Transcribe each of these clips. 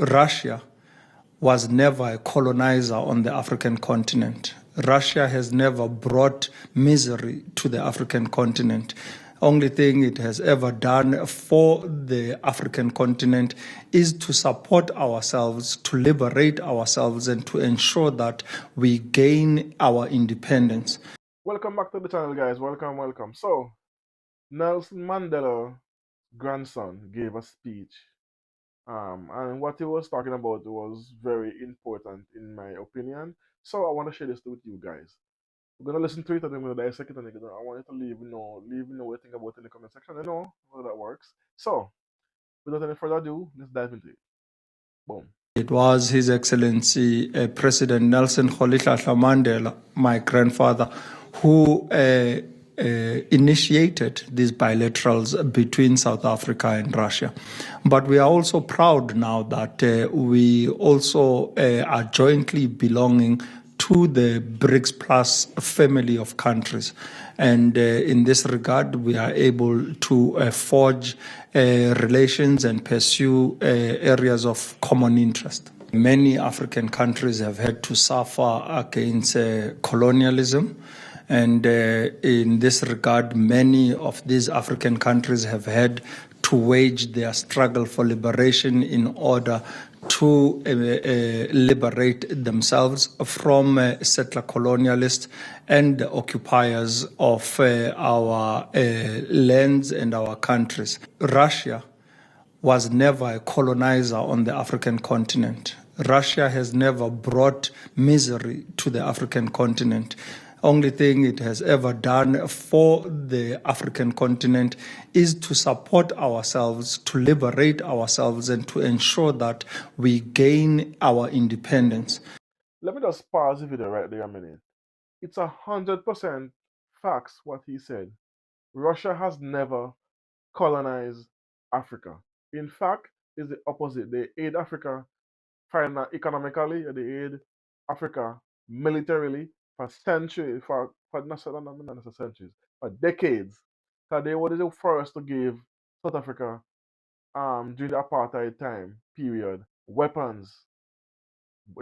Russia was never a colonizer on the African continent. Russia has never brought misery to the African continent. Only thing it has ever done for the African continent is to support ourselves, to liberate ourselves, and to ensure that we gain our independence. Welcome back to the channel, guys. Welcome. So, Nelson Mandela's grandson gave a speech, and what he was talking about was very important in my opinion. So, I want to share this with you guys. We're gonna listen to it and then we're gonna dissect it, and I want you to leave what you think about it in the comment section. You know how that works. So, without any further ado, let's dive into it. Boom. It was His Excellency President Nelson Rolihlahla Mandela, my grandfather, who initiated these bilaterals between South Africa and Russia. But we are also proud now that we also are jointly belonging to the BRICS Plus family of countries. And in this regard, we are able to forge relations and pursue areas of common interest. Many African countries have had to suffer against colonialism. And in this regard, many of these African countries have had to wage their struggle for liberation in order to liberate themselves from settler colonialists and occupiers of our lands and our countries. Russia was never a colonizer on the African continent. Russia has never brought misery to the African continent. Only thing it has ever done for the African continent is to support ourselves, to liberate ourselves, and to ensure that we gain our independence. Let me just pause the video right there a minute. It's 100% facts what he said. Russia has never colonized Africa. In fact, it's the opposite. They aid Africa economically, they aid Africa militarily for centuries, for not centuries, for decades. Because they were the first to give South Africa during the apartheid time period weapons.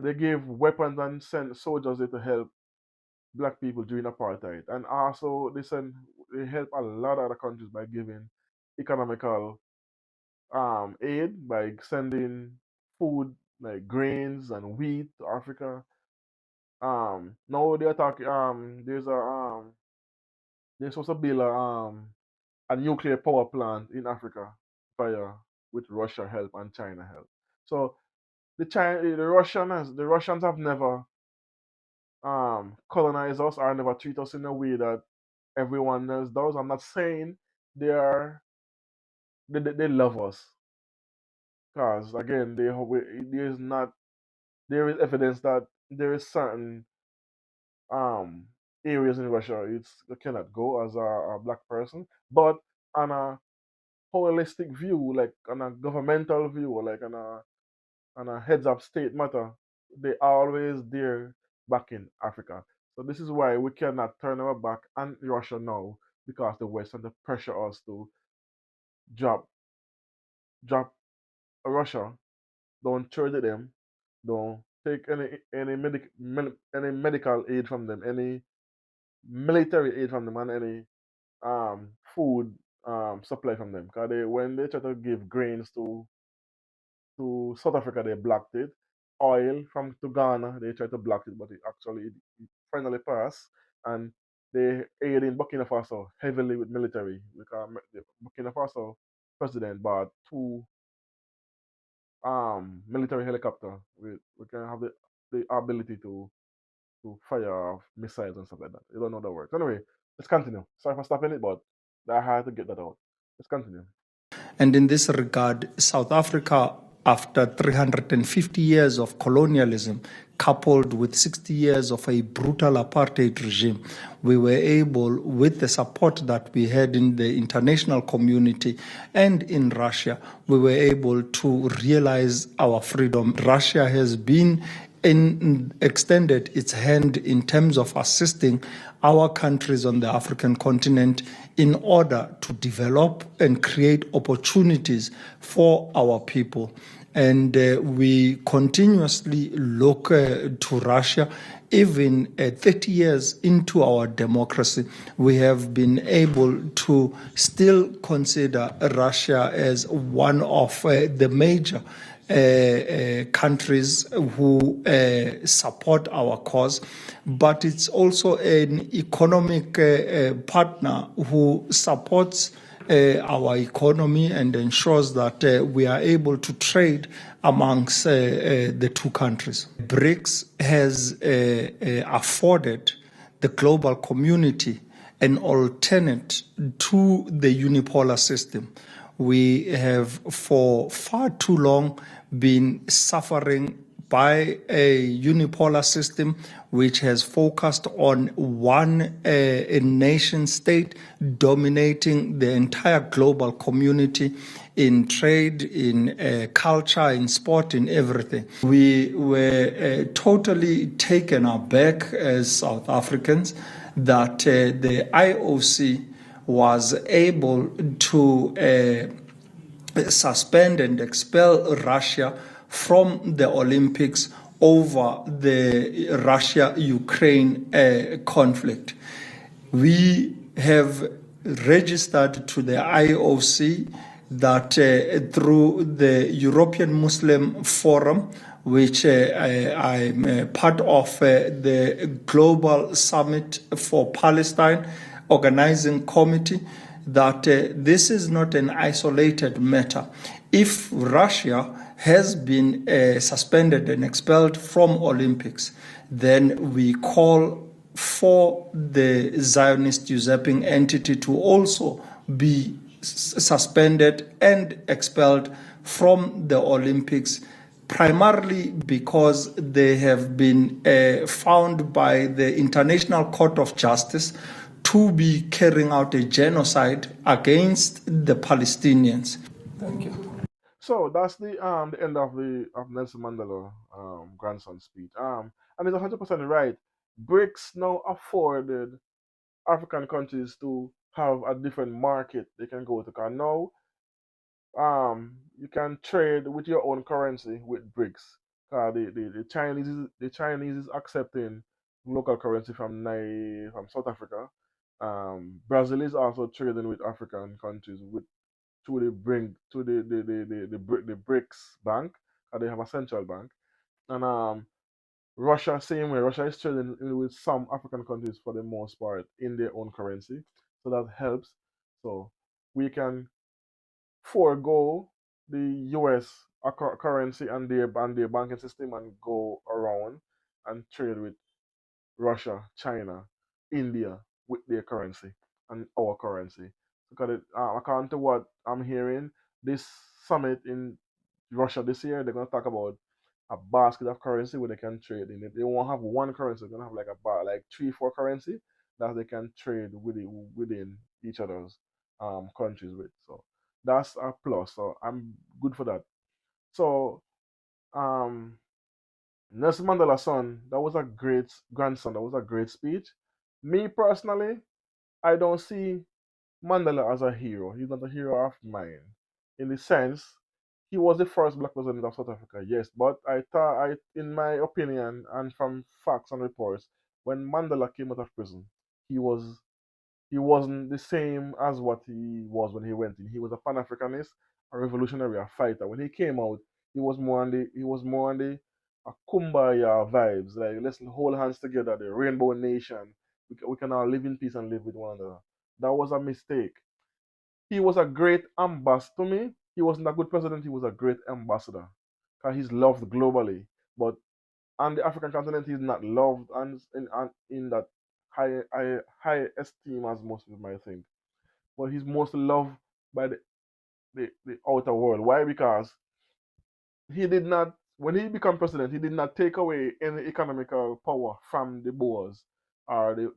They gave weapons and sent soldiers there to help black people during apartheid, and also they help a lot of other countries by giving economical aid, by sending food like grains and wheat to Africa. Now they're talking. They're supposed to build a nuclear power plant in Africa via with Russia help and China help. So the Russians have never colonize us or never treat us in a way that everyone else does. I'm not saying they love us, because again there is evidence that there is certain um areas in Russia you cannot go as a black person, but on a holistic view, like on a governmental view, or like on a heads up state matter, they are always there back in Africa. So this is why we cannot turn our back on Russia now, because the West and the pressure us to drop drop Russia, don't trade them, don't take any medical aid from them, any military aid from them, and any food supply from them. Because when they try to give grains to South Africa, they blocked it. Oil from to Ghana, they tried to block it, but it finally passed. And they aid in Burkina Faso heavily with military, because the Burkina Faso president bought two military helicopter. We can have the ability to fire off missiles and stuff like that. You don't know the words. Anyway, let's continue. Sorry for stopping it, but I had to get that out. Let's continue. And in this regard, South Africa, after 350 years of colonialism, coupled with 60 years of a brutal apartheid regime, we were able, with the support that we had in the international community and in Russia, we were able to realize our freedom. Russia has been extended its hand in terms of assisting our countries on the African continent in order to develop and create opportunities for our people. And we continuously look to Russia. Even 30 years into our democracy, we have been able to still consider Russia as one of the major countries who support our cause, but it's also an economic partner who supports our economy and ensures that we are able to trade amongst the two countries. BRICS has afforded the global community an alternate to the unipolar system. We have for far too long been suffering by a unipolar system which has focused on one nation state dominating the entire global community in trade, in culture, in sport, in everything. We were totally taken aback as South Africans that the IOC was able to suspend and expel Russia from the Olympics over the Russia-Ukraine conflict. We have registered to the IOC that through the European Muslim Forum, which I'm part of the Global Summit for Palestine organizing committee, that this is not an isolated matter. If Russia has been suspended and expelled from Olympics, then we call for the Zionist usurping entity to also be suspended and expelled from the Olympics, primarily because they have been found by the International Court of Justice to be carrying out a genocide against the Palestinians. Thank you. So that's the end of the of Nelson Mandela grandson speech. And it's 100% right. BRICS now afforded African countries to have a different market they can go to. Cause now you can trade with your own currency with BRICS. The Chinese is accepting local currency from from South Africa. Brazil is also trading with African countries with to the bring to the BRICS bank. They have a central bank, and Russia same way. Russia is trading with some African countries for the most part in their own currency, so that helps. So we can forego the U.S. Currency and their banking system and go around and trade with Russia, China, India with their currency and our currency. Because according to what I'm hearing, this summit in Russia this year, they're going to talk about a basket of currency where they can trade in it. They won't have one currency. They're going to have like three, four currency that they can trade within each other's countries with. So that's a plus. So I'm good for that. So um, Nelson Mandela's son, that was a great grandson. That was a great speech. Me personally, I don't see Mandela as a hero. He's not a hero of mine. In the sense, he was the first black president of South Africa, yes. But I thought, in my opinion, and from facts and reports, when Mandela came out of prison, he was he wasn't the same as what he was when he went in. He was a Pan Africanist, a revolutionary, a fighter. When he came out, he was more on the a kumbaya vibes. Like let's hold hands together, the Rainbow Nation. We can all live in peace and live with one another. That was a mistake. He was a great ambassador to me. He wasn't a good president. He was a great ambassador because he's loved globally. But on the African continent, he's not loved and in that high esteem as most people might think. But he's mostly loved by the outer world. Why? Because he did not, when he became president, he did not take away any economical power from the Boers or the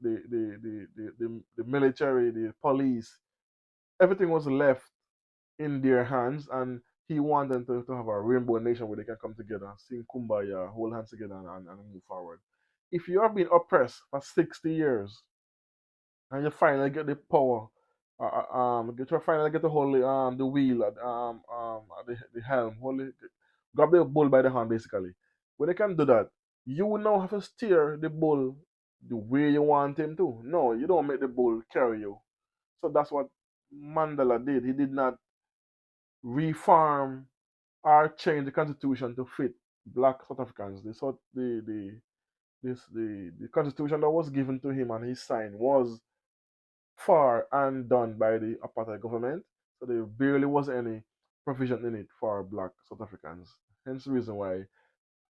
military, the police. Everything was left in their hands, and he wanted to have a rainbow nation where they can come together, sing kumbaya, hold hands together, and move forward. If you have been oppressed for 60 years and you finally get the power, finally get to hold the wheel at the helm, grab the bull by the hand basically. When they can do that, you will now have to steer the bull the way you want him to. No, you don't make the bull carry you. So that's what Mandela did. He did not reform or change the constitution to fit black South Africans. The constitution that was given to him and he signed was far and done by the apartheid government. So there barely was any provision in it for black South Africans. Hence the reason why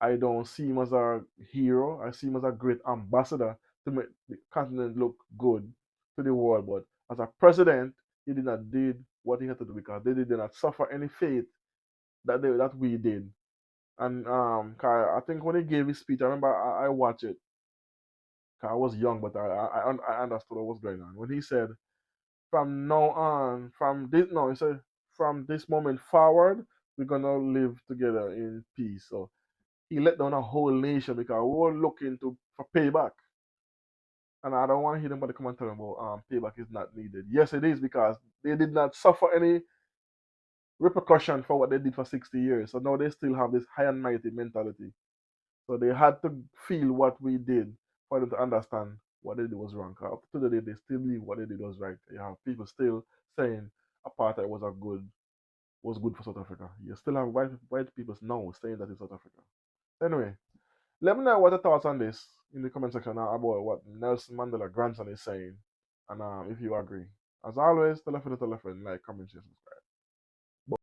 I don't see him as a hero. I see him as a great ambassador to make the continent look good to the world. But as a president, he did not did what he had to do because they did not suffer any fate that we did. And 'cause I think when he gave his speech, I remember I watched it. 'Cause I was young, but I understood what was going on. When he said, "From now on, from this no," he said, "From this moment forward, we're gonna live together in peace." So he let down a whole nation because we were looking to for payback. And I don't want to hear anybody come and tell me about payback is not needed. Yes, it is because they did not suffer any repercussion for what they did for 60 years. So now they still have this high and mighty mentality. So they had to feel what we did for them to understand what they did was wrong. 'Cause up to today, they still believe what they did was right. You have people still saying apartheid was good for South Africa. You still have white people now saying that in South Africa. Anyway, let me know what your thoughts on this in the comment section about what Nelson Mandela grandson is saying, and if you agree. As always, tell a friend, like, comment, share, subscribe.